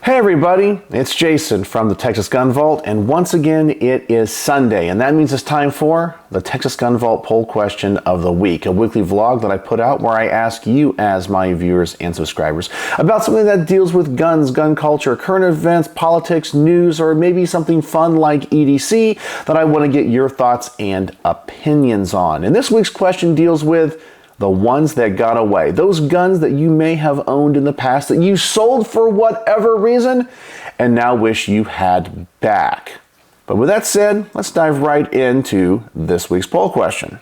Hey everybody, it's Jason from the Texas Gun Vault, and once again it is Sunday, and that means it's time for the Texas Gun Vault Poll Question of the Week, a weekly vlog that I put out where I ask you as my viewers and subscribers about something that deals with guns, gun culture, current events, politics, news, or maybe something fun like EDC that I want to get your thoughts and opinions on. And this week's question deals with the ones that got away. Those guns that you may have owned in the past that you sold for whatever reason and now wish you had back. But with that said, let's dive right into this week's poll question.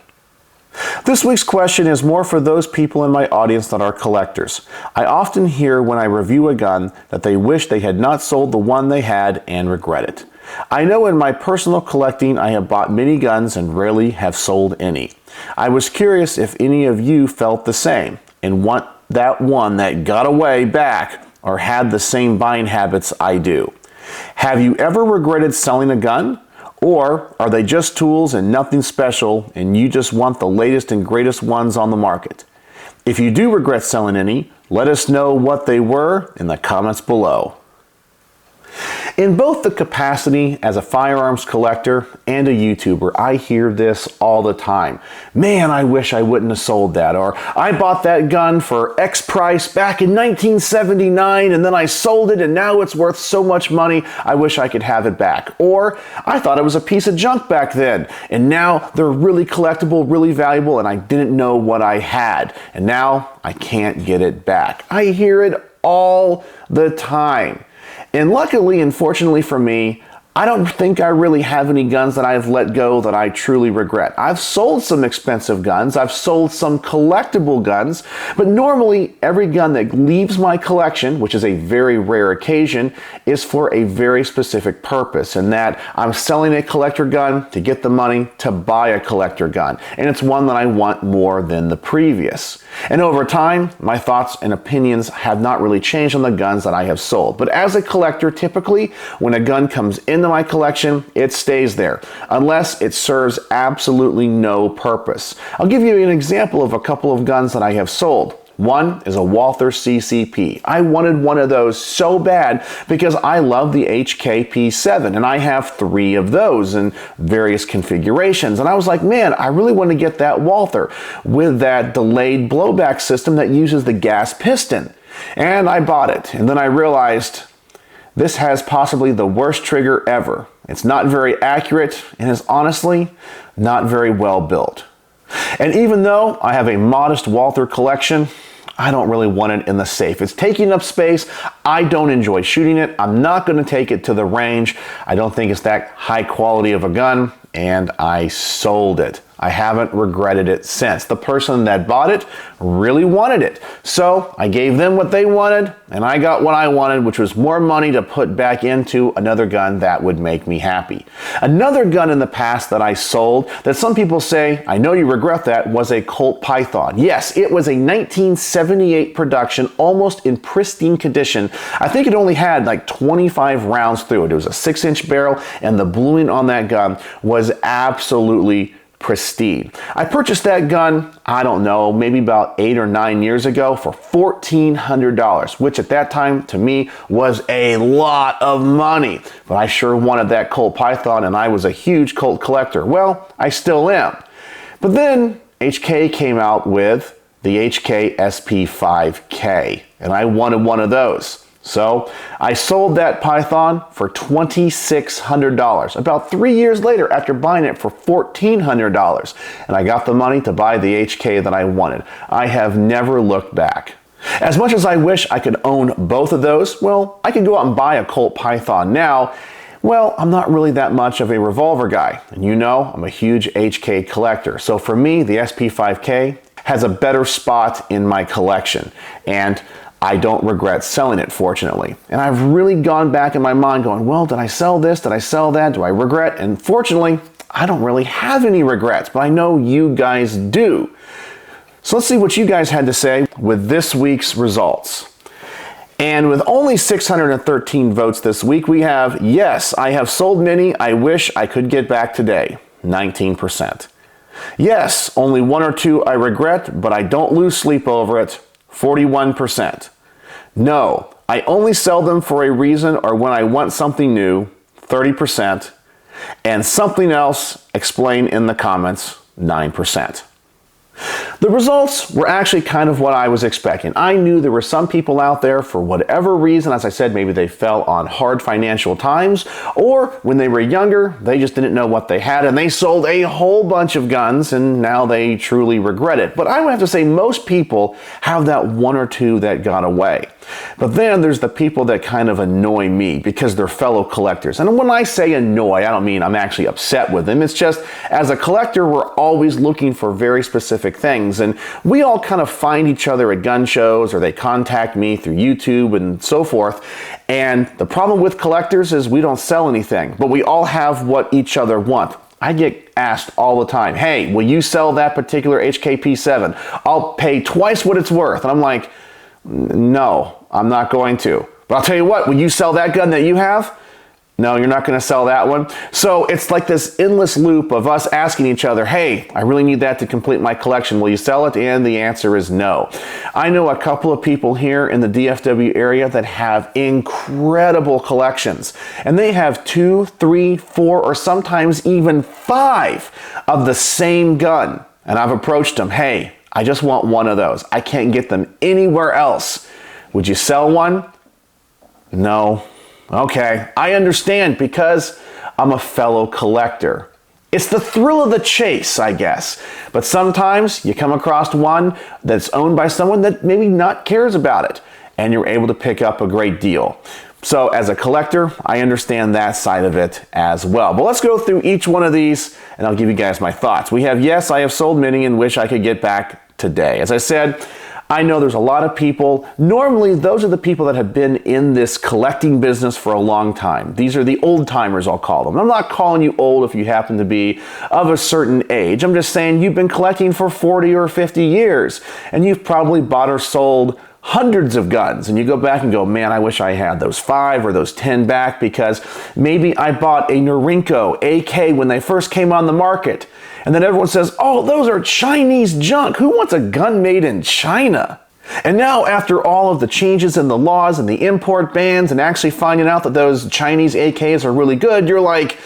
This week's question is more for those people in my audience that are collectors. I often hear when I review a gun that they wish they had not sold the one they had and regret it. I know in my personal collecting I have bought many guns and rarely have sold any. I was curious if any of you felt the same and want that one that got away back or had the same buying habits I do. Have you ever regretted selling a gun? Or are they just tools and nothing special and you just want the latest and greatest ones on the market? If you do regret selling any, let us know what they were in the comments below. In both the capacity as a firearms collector and a YouTuber, I hear this all the time. Man, I wish I wouldn't have sold that. Or I bought that gun for X price back in 1979 and then I sold it and now it's worth so much money, I wish I could have it back. Or I thought it was a piece of junk back then and now they're really collectible, really valuable and I didn't know what I had and now I can't get it back. I hear it all the time. And luckily and fortunately for me, I don't think I really have any guns that I've let go that I truly regret. I've sold some expensive guns, I've sold some collectible guns, but normally every gun that leaves my collection, which is a very rare occasion, is for a very specific purpose, and that I'm selling a collector gun to get the money to buy a collector gun, and it's one that I want more than the previous. And over time, my thoughts and opinions have not really changed on the guns that I have sold. But as a collector, typically, when a gun comes into my collection, it stays there, unless it serves absolutely no purpose. I'll give you an example of a couple of guns that I have sold. One is a Walther CCP. I wanted one of those so bad because I love the HKP7 and I have 3 of those in various configurations. And I was like, man, I really want to get that Walther with that delayed blowback system that uses the gas piston. And I bought it. And then I realized this has possibly the worst trigger ever. It's not very accurate and is honestly not very well built. And even though I have a modest Walther collection, I don't really want it in the safe. It's taking up space. I don't enjoy shooting it. I'm not going to take it to the range. I don't think it's that high quality of a gun, and I sold it. I haven't regretted it since. The person that bought it really wanted it. So I gave them what they wanted and I got what I wanted, which was more money to put back into another gun that would make me happy. Another gun in the past that I sold that some people say, I know you regret that, was a Colt Python. Yes, it was a 1978 production, almost in pristine condition. I think it only had like 25 rounds through it. It was a 6-inch barrel and the bluing on that gun was absolutely pristine. I purchased that gun, I don't know, maybe about 8 or 9 years ago for $1,400, which at that time to me was a lot of money. But I sure wanted that Colt Python and I was a huge Colt collector. Well, I still am. But then HK came out with the HK SP5K and I wanted one of those. So I sold that Python for $2,600 about 3 years later after buying it for $1,400, and I got the money to buy the HK that I wanted. I have never looked back. As much as I wish I could own both of those, well, I could go out and buy a Colt Python now. Well, I'm not really that much of a revolver guy, and you know I'm a huge HK collector. So for me, the SP5K has a better spot in my collection, and I don't regret selling it, fortunately. And I've really gone back in my mind going, well, did I sell this? Did I sell that? Do I regret? And fortunately, I don't really have any regrets, but I know you guys do. So let's see what you guys had to say with this week's results. And with only 613 votes this week, we have, yes, I have sold many I wish I could get back today, 19%. Yes, only 1 or 2 I regret, but I don't lose sleep over it, 41%. No, I only sell them for a reason or when I want something new, 30%, and something else, explain in the comments, 9%. The results were actually kind of what I was expecting. I knew there were some people out there, for whatever reason, as I said, maybe they fell on hard financial times, or when they were younger, they just didn't know what they had, and they sold a whole bunch of guns, and now they truly regret it. But I would have to say most people have that one or two that got away. But then there's the people that kind of annoy me because they're fellow collectors. And when I say annoy, I don't mean I'm actually upset with them. It's just, as a collector, we're always looking for very specific things. And we all kind of find each other at gun shows, or they contact me through YouTube and so forth. And the problem with collectors is we don't sell anything, but we all have what each other want. I get asked all the time, hey, will you sell that particular HKP7? I'll pay twice what it's worth. And I'm like, no, I'm not going to. But I'll tell you what, will you sell that gun that you have? No, you're not going to sell that one. So it's like this endless loop of us asking each other, hey, I really need that to complete my collection. Will you sell it? And the answer is no. I know a couple of people here in the DFW area that have incredible collections. And they have 2, 3, 4, or sometimes even 5 of the same gun. And I've approached them, hey, I just want one of those. I can't get them anywhere else. Would you sell one? No. Okay, I understand because I'm a fellow collector. It's the thrill of the chase, I guess. But sometimes you come across one that's owned by someone that maybe not cares about it, and you're able to pick up a great deal. So as a collector, I understand that side of it as well. But let's go through each one of these and I'll give you guys my thoughts. We have, yes, I have sold many and wish I could get back today. As I said, I know there's a lot of people. Normally, those are the people that have been in this collecting business for a long time. These are the old timers, I'll call them. I'm not calling you old if you happen to be of a certain age. I'm just saying you've been collecting for 40 or 50 years and you've probably bought or sold hundreds of guns, and you go back and go, man, I wish I had those 5 or those 10 back because maybe I bought a Norinco AK when they first came on the market. And then everyone says, oh, those are Chinese junk. Who wants a gun made in China? And now after all of the changes in the laws and the import bans and actually finding out that those Chinese AKs are really good, you're like,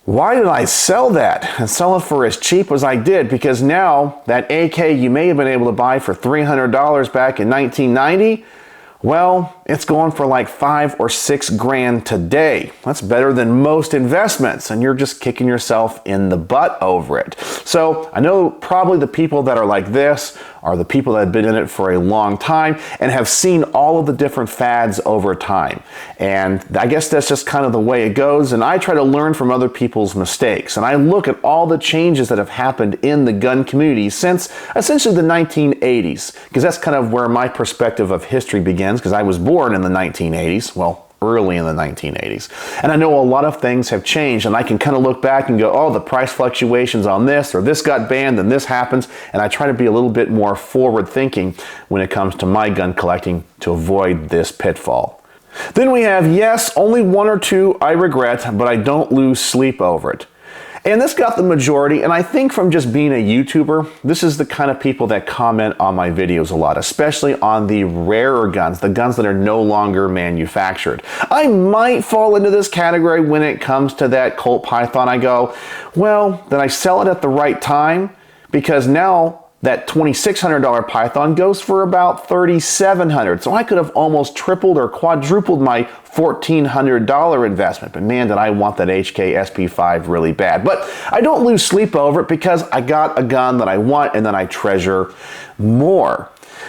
why did I sell that and sell it for as cheap as I did? Because now that AK you may have been able to buy for $300 back in 1990, well, it's going for like 5 or 6 grand today. That's better than most investments, and you're just kicking yourself in the butt over it. So I know probably the people that are like this are the people that have been in it for a long time and have seen all of the different fads over time. And I guess that's just kind of the way it goes. And I try to learn from other people's mistakes. And I look at all the changes that have happened in the gun community since essentially the 1980s, because that's kind of where my perspective of history begins, because I was born in the 1980s. Well, early in the 1980s. And I know a lot of things have changed, and I can kind of look back and go, oh, the price fluctuations on this, or this got banned and this happens, and I try to be a little bit more forward thinking when it comes to my gun collecting to avoid this pitfall. Then we have, yes, only 1 or 2 I regret, but I don't lose sleep over it. And this got the majority, and I think from just being a YouTuber, this is the kind of people that comment on my videos a lot, especially on the rarer guns, the guns that are no longer manufactured. I might fall into this category when it comes to that Colt Python. I go, well, then I sell it at the right time, because now that $2,600 Python goes for about $3,700. So I could have almost tripled or quadrupled my $1,400 investment. But man, did I want that HK SP5 really bad. But I don't lose sleep over it because I got a gun that I want and then I treasure more.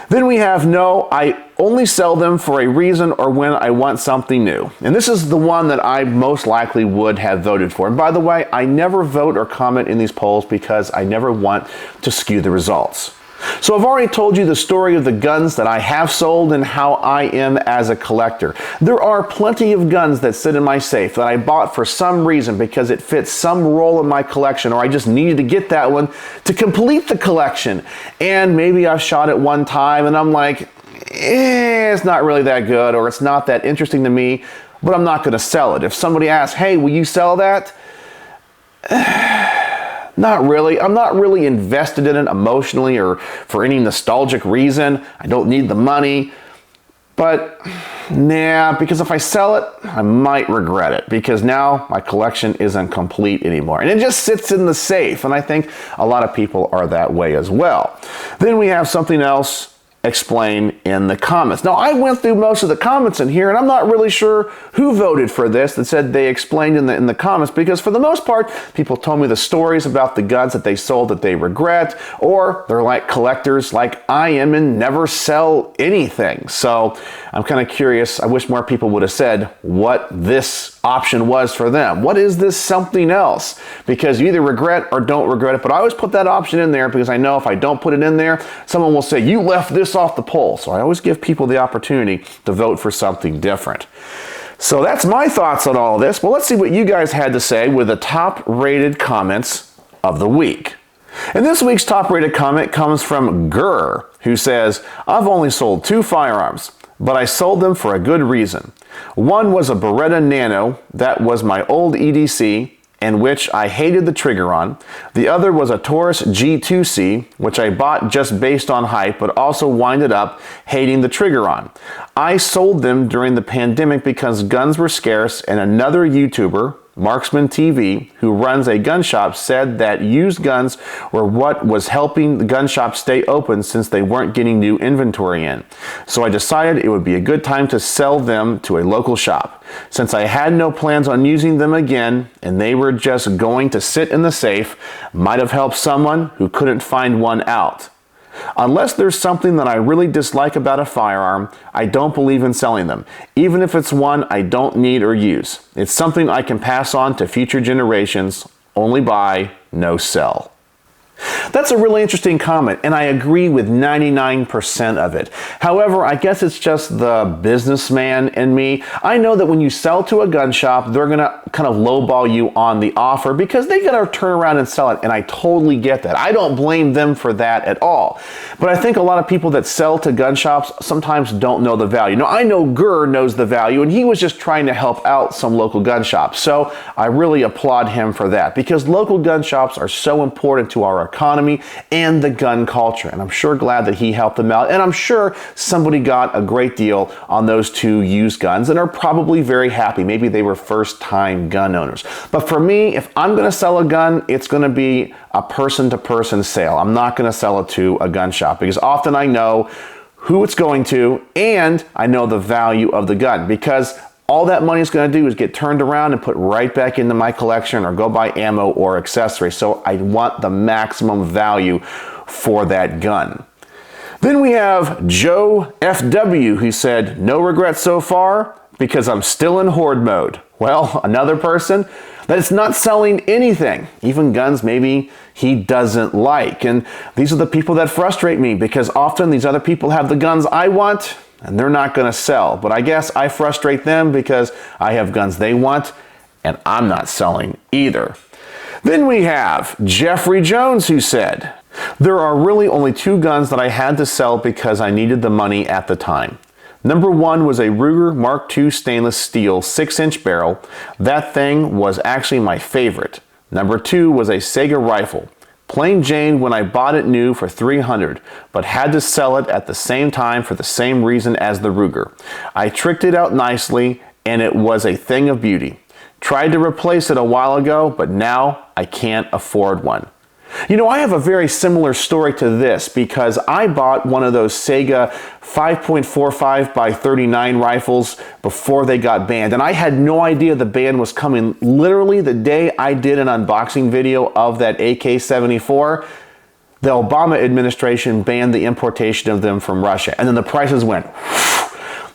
Then we have, no, I only sell them for a reason or when I want something new. And this is the one that I most likely would have voted for. And by the way, I never vote or comment in these polls because I never want to skew the results. So I've already told you the story of the guns that I have sold and how I am as a collector. There are plenty of guns that sit in my safe that I bought for some reason because it fits some role in my collection, or I just needed to get that one to complete the collection. And maybe I've shot it one time and I'm like, it's not really that good, or it's not that interesting to me, but I'm not going to sell it. If somebody asks, hey, will you sell that? Not really. I'm not really invested in it emotionally or for any nostalgic reason. I don't need the money. But nah, because if I sell it, I might regret it because now my collection isn't complete anymore. And it just sits in the safe. And I think a lot of people are that way as well. Then we have something else explained in the comments. Now, I went through most of the comments in here, and I'm not really sure who voted for this that said they explained in the comments, because for the most part, people told me the stories about the guns that they sold that they regret, or they're like collectors like I am and never sell anything. So I'm kind of curious. I wish more people would have said what this option was for them. What is this something else? Because you either regret or don't regret it, but I always put that option in there because I know if I don't put it in there, someone will say, you left this off the poll. So I always give people the opportunity to vote for something different. So that's my thoughts on all of this. Well, let's see what you guys had to say with the top rated comments of the week. And this week's top rated comment comes from Gurr, who says, I've only sold 2 firearms, but I sold them for a good reason. One was a Beretta Nano that was my old EDC, and which I hated the trigger on. The other was a Taurus G2C, which I bought just based on hype, but also winded up hating the trigger on. I sold them during the pandemic because guns were scarce, and another YouTuber, Marksman TV, who runs a gun shop, said that used guns were what was helping the gun shop stay open since they weren't getting new inventory in. So I decided it would be a good time to sell them to a local shop. Since I had no plans on using them again and they were just going to sit in the safe, might have helped someone who couldn't find one out. Unless there's something that I really dislike about a firearm, I don't believe in selling them, even if it's one I don't need or use. It's something I can pass on to future generations. Only buy, no sell. That's a really interesting comment, and I agree with 99% of it. However, I guess it's just the businessman in me. I know that when you sell to a gun shop, they're going to kind of lowball you on the offer because they got to turn around and sell it, and I totally get that. I don't blame them for that at all. But I think a lot of people that sell to gun shops sometimes don't know the value. Now, I know Gurr knows the value, and he was just trying to help out some local gun shops. So I really applaud him for that because local gun shops are so important to our economy and the gun culture, and I'm sure glad that he helped them out, and I'm sure somebody got a great deal on those 2 used guns and are probably very happy. Maybe they were first-time gun owners. But for me, if I'm going to sell a gun, it's going to be a person-to-person sale. I'm not going to sell it to a gun shop because often I know who it's going to and I know the value of the gun, because all that money is going to do is get turned around and put right back into my collection or go buy ammo or accessories. So I want the maximum value for that gun. Then we have Joe FW, who said, no regrets so far because I'm still in hoard mode. Well, another person that is not selling anything, even guns maybe he doesn't like. And these are the people that frustrate me because often these other people have the guns I want and they're not going to sell. But I guess I frustrate them because I have guns they want and I'm not selling either. Then we have Jeffrey Jones, who said, there are really only 2 guns that I had to sell because I needed the money at the time. Number 1 was a Ruger Mark II stainless steel 6-inch barrel. That thing was actually my favorite. Number 2 was a Sega rifle. Plain Jane when I bought it new for $300, but had to sell it at the same time for the same reason as the Ruger. I tricked it out nicely and it was a thing of beauty. Tried to replace it a while ago, but now I can't afford one. You know, I have a very similar story to this because I bought one of those Sega 5.45 by 39 rifles before they got banned, and I had no idea the ban was coming. Literally the day I did an unboxing video of that AK-74, the Obama administration banned the importation of them from Russia, and then the prices went.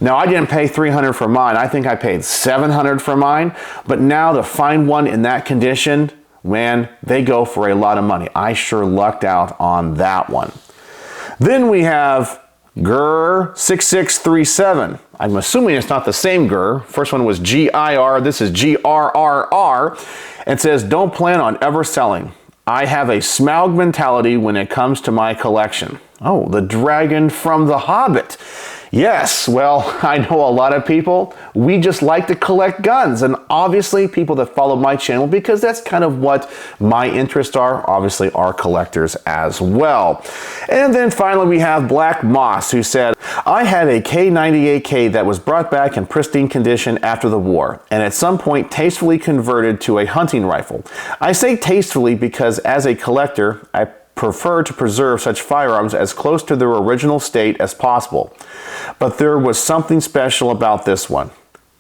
Now, I didn't pay $300 for mine. I think I paid $700 for mine, but now to find one in that condition, man, they go for a lot of money. I sure lucked out on that one. Then we have Gurr6637. I'm assuming it's not the same Gurr. First one was GIR. This is GRRR. It says, don't plan on ever selling. I have a Smaug mentality when it comes to my collection. Oh, the dragon from The Hobbit. Yes, well, I know a lot of people, we just like to collect guns, and obviously people that follow my channel, because that's kind of what my interests are, obviously are collectors as well. And then finally we have Black Moss, who said, I had a K98K that was brought back in pristine condition after the war, and at some point tastefully converted to a hunting rifle. I say tastefully because as a collector, I prefer to preserve such firearms as close to their original state as possible. But there was something special about this one.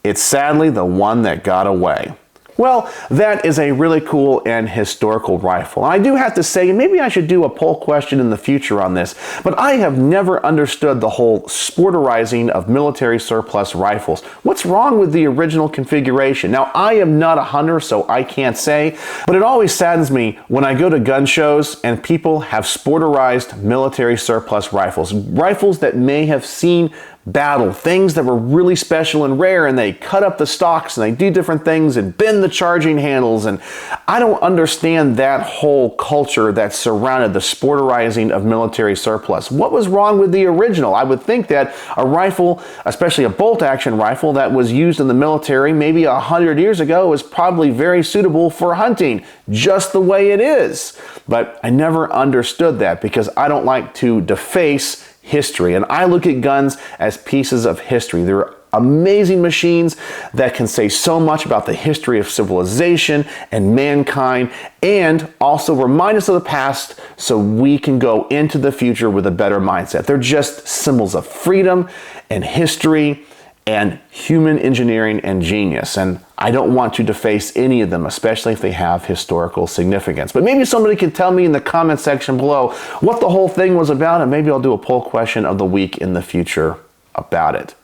It's sadly the one that got away. Well, that is a really cool and historical rifle. I do have to say, maybe I should do a poll question in the future on this, but I have never understood the whole sporterizing of military surplus rifles. What's wrong with the original configuration? Now, I am not a hunter, so I can't say, but it always saddens me when I go to gun shows and people have sporterized military surplus rifles. Rifles that may have seen battle, things that were really special and rare, and they cut up the stocks and they do different things and bend the charging handles, and I don't understand that whole culture that surrounded the sporterizing of military surplus. What was wrong with the original? I would think that a rifle, especially a bolt action rifle that was used in the military maybe 100 years ago, is probably very suitable for hunting, just the way it is. But I never understood that because I don't like to deface history, and I look at guns as pieces of history. They're amazing machines that can say so much about the history of civilization and mankind, and also remind us of the past so we can go into the future with a better mindset. They're just symbols of freedom and history and human engineering and genius, and I don't want to deface any of them, especially if they have historical significance. But maybe somebody can tell me in the comment section below what the whole thing was about, and maybe I'll do a poll question of the week in the future about it.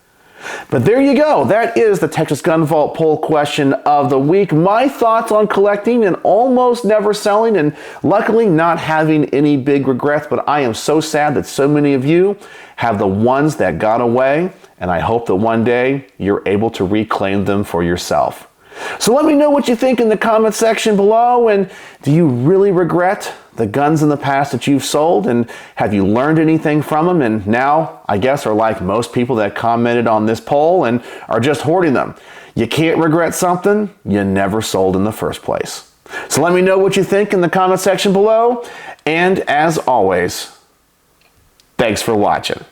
But there you go. That is the Texas Gun Vault poll question of the week. My thoughts on collecting and almost never selling, and luckily not having any big regrets. But I am so sad that so many of you have the ones that got away, and I hope that one day you're able to reclaim them for yourself. So let me know what you think in the comment section below, and do you really regret the guns in the past that you've sold, and have you learned anything from them, and now I guess are like most people that commented on this poll and are just hoarding them? You can't regret something you never sold in the first place. So let me know what you think in the comment section below, and as always, thanks for watching.